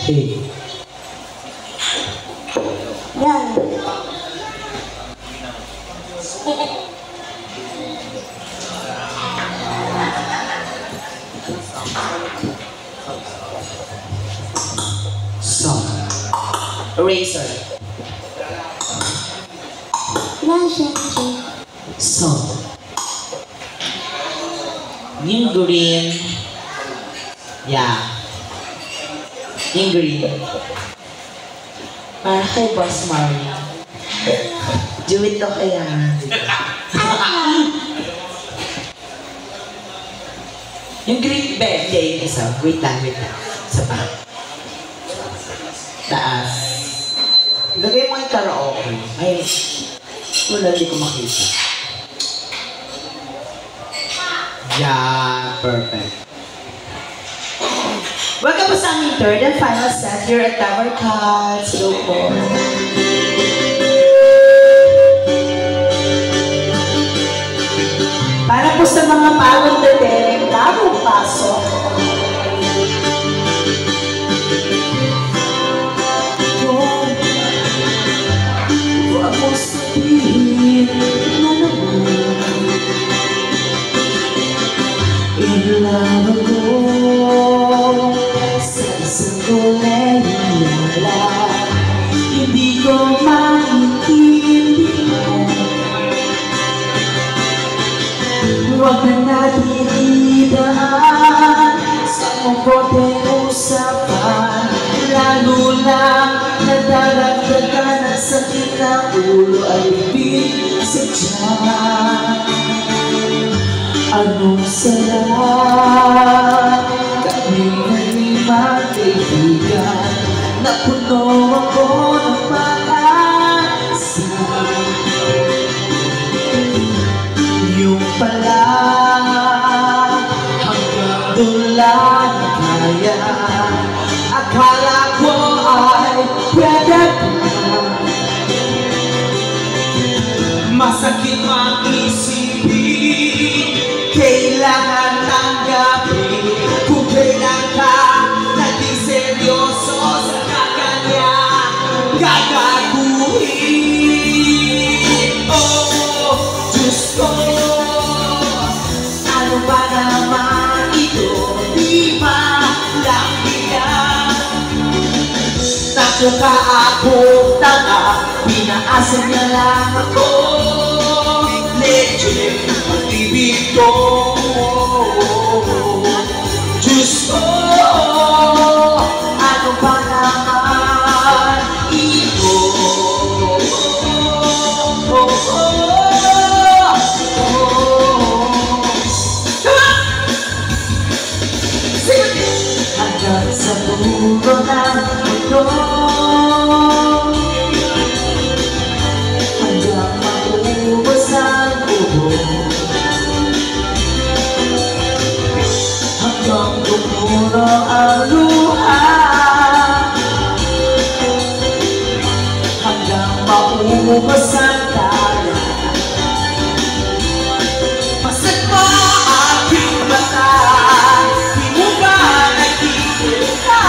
Okay. Yan. Salt. Eraser. Yan, syempre. Salt. Yung green. Yeah. Yung green. Para kay Boss Marley. Do it to kaya. Yung green bed, hindi yung isa. Wait lang. Isa pa. Taas. Lagay mo yung karaoke. Ay, wala, hindi ko makita. Yeah, perfect. Welcome po sa aming third and final set here at Tower Cuts. Hello po. Para po sa mga pagod dating, bagong pasok. Huwag mo sabihin na naman inilaba ko sa isang kulay-wala. Hindi ko maintindihan. Huwag na natin idaan sa mabuting usapan. Lalo lang nadadagdagan ang sakit ng ulo ay ibig sadya. Anong sarap kami naging magkaibigan, napuno ako ng pag-asa. Yung pala hanggang doon lang kaya. Akala ko ay pwede pa. Masakit mang isipin, kailangan tanggapin. Kung kailan ka naging seryoso sa kakanya, gagaguhin. Oh, Diyos ko, ano ba naman ito? Di ba lang bilang natuka ako tanga, pinaasa niya lang ako. Legend pag-ibig ko, Diyos ko, ano ba naman ito? Hanggang sa dulo ng mundo, hanggang maubos ang buhok, hanggang dumuro ang luha, hanggang maubos ang tala. Masad mo aking mata, di mo ba nakikita?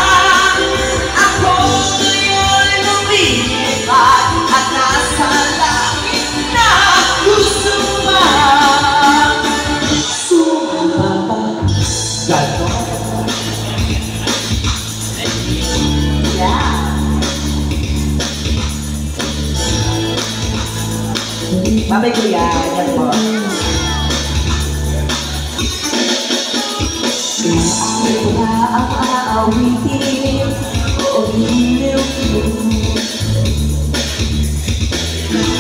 Ako ngayon lumilipat at nasa langit na. Gusto ba sumababa? Ganon. Yeah. Babay ko yan po. Kaya ang aawitin o hiliw mo.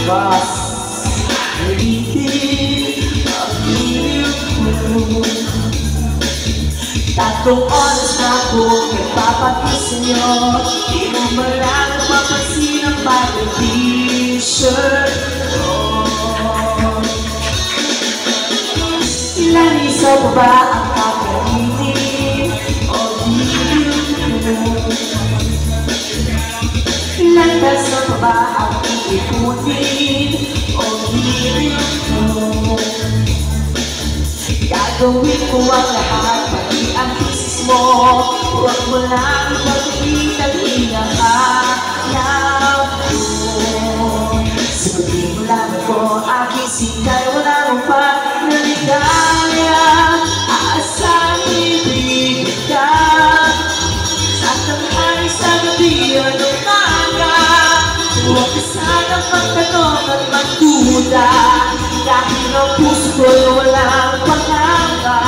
Boss, ulitin ang hiliw mo. Tatlong oras na ako nagpapakis sa'yo, di mo malang mapapansin ang bagong t-shirt ko. Ilan isa pa ba ang kakalitin o hiliw mo? Ilan beso pa ba ang iipunin o hiliw mo? Gagawin ko ang lahat, pati ang thesis mo. Huwag mo lang pag-ibig hinahanap ko. Sagutin mo lang ako, aking singkay, wala mo pa naligaya. Aasahin ibig ka sa tanghali, sa gabi, at umaga. Huwag ka sanang magtanong at magduda, dahil ang puso ko'y walang pangamba.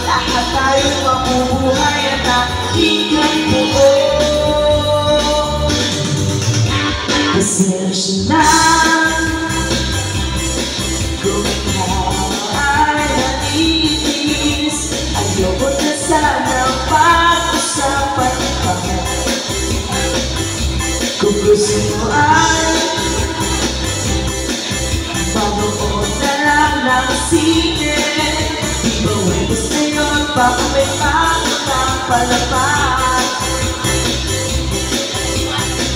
Lahat tayo mabubuhay at nakikang buo. Pasensya na kung ay nanitis. Ayoko na sana pag-usapan pa. Kung gusto mo ay manood na lang ng sine. Di ba webos na yun, baka may pagkakang palapat.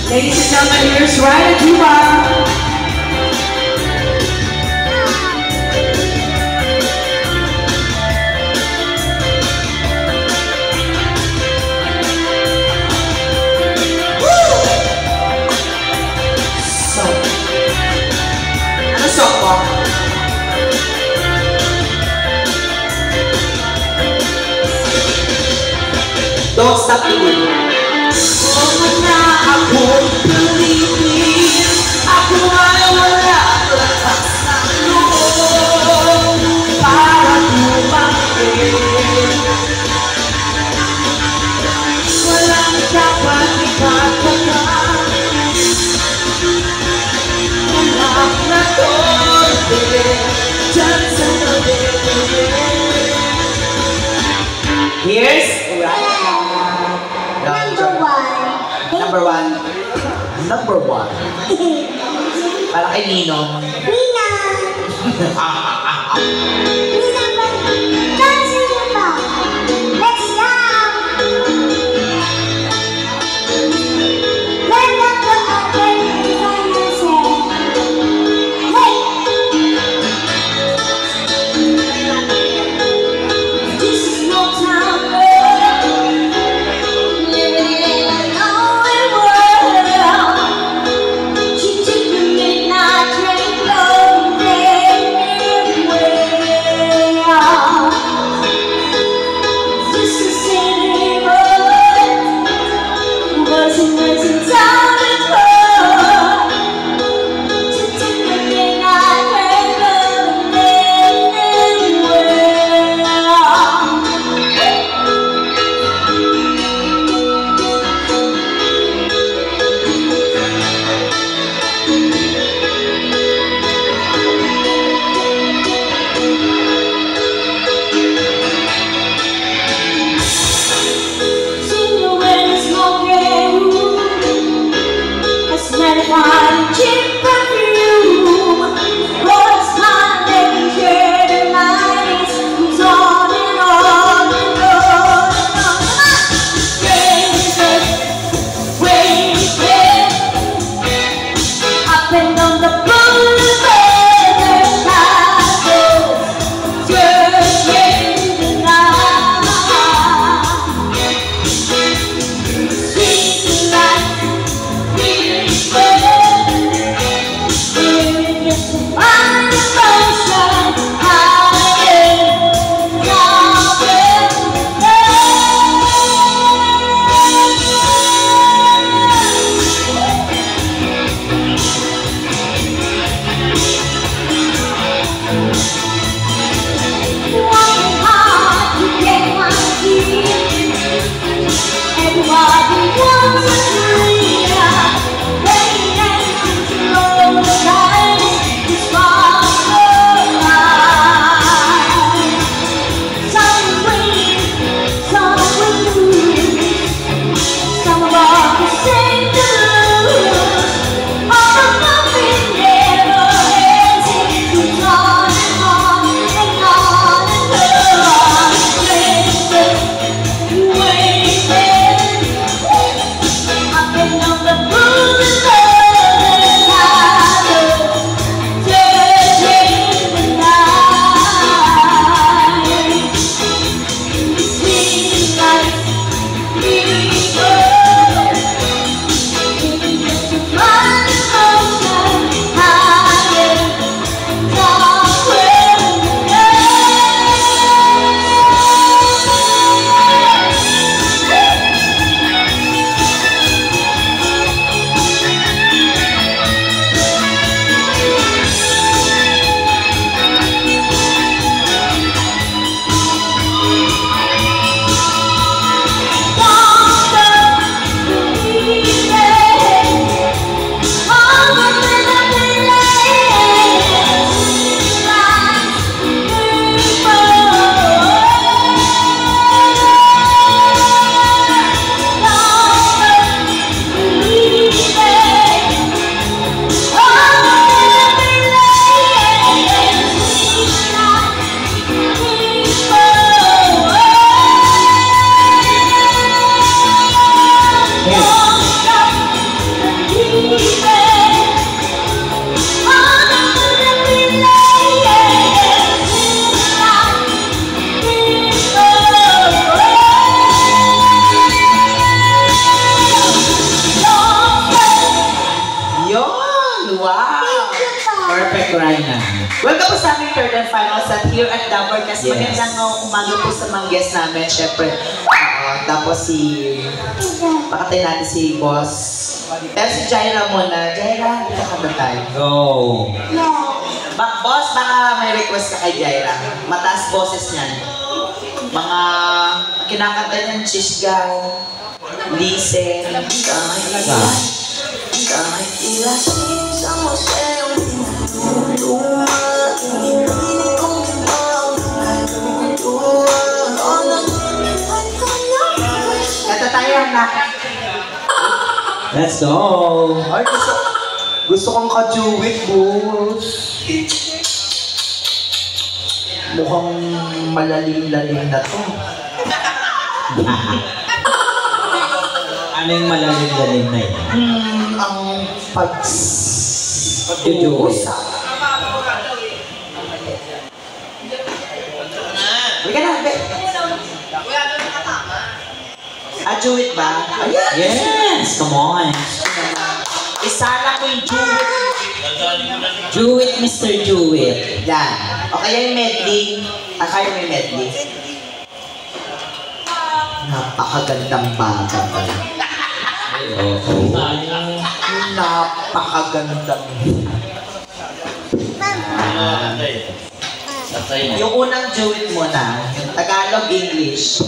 Ladies and gentlemen, here's Ryan Cuba. Don't stop doing it. Huwag na akong pilitin, ako ay wala sa loob para tumakit. Walang dapat ikatakan, anak na torte dyan sa gabi. Here's Number one. Number one. Para kay Ninong. Nina! Nina, dance in the bar. Let's go! Let up the open finances. Hey! This is no time, girl. Living in a lonely world. She took the midnight train going everywhere. cry na. Welcome po sa aming third and final set here at Dabarkas. Yes. Magandang umaga po sa mga guests namin. Siyempre, tapos pakatay natin si Boss. Pero si Jaira muna. Jaira, dito ka ba tayo? Go! Yeah. Boss, baka may request ka kay Jaira. Mataas boses niyan. Mga kinakanta niyan, Shishgan, Listen, Talaga? kahit ilasin sa museum, tinatulungan, hinihiling kong Kata tayo, anak. Let's go! Ay, gusto kong ka-duet, boss. Mukhang malalim-lalim na to. Ano yung malalim-lalim na yun? Ang Pag-duet. Huwag ka na, be. Duet ba? Ayan! Yes! Come on! Isala ko yung duet. Do it, Mr. Do it. Yan. O kaya yung medley. Kaya mo yung medley. Napakagandang bata pala. Oo. Napakagandang. Yung unang duet mo na, yung Tagalog, English.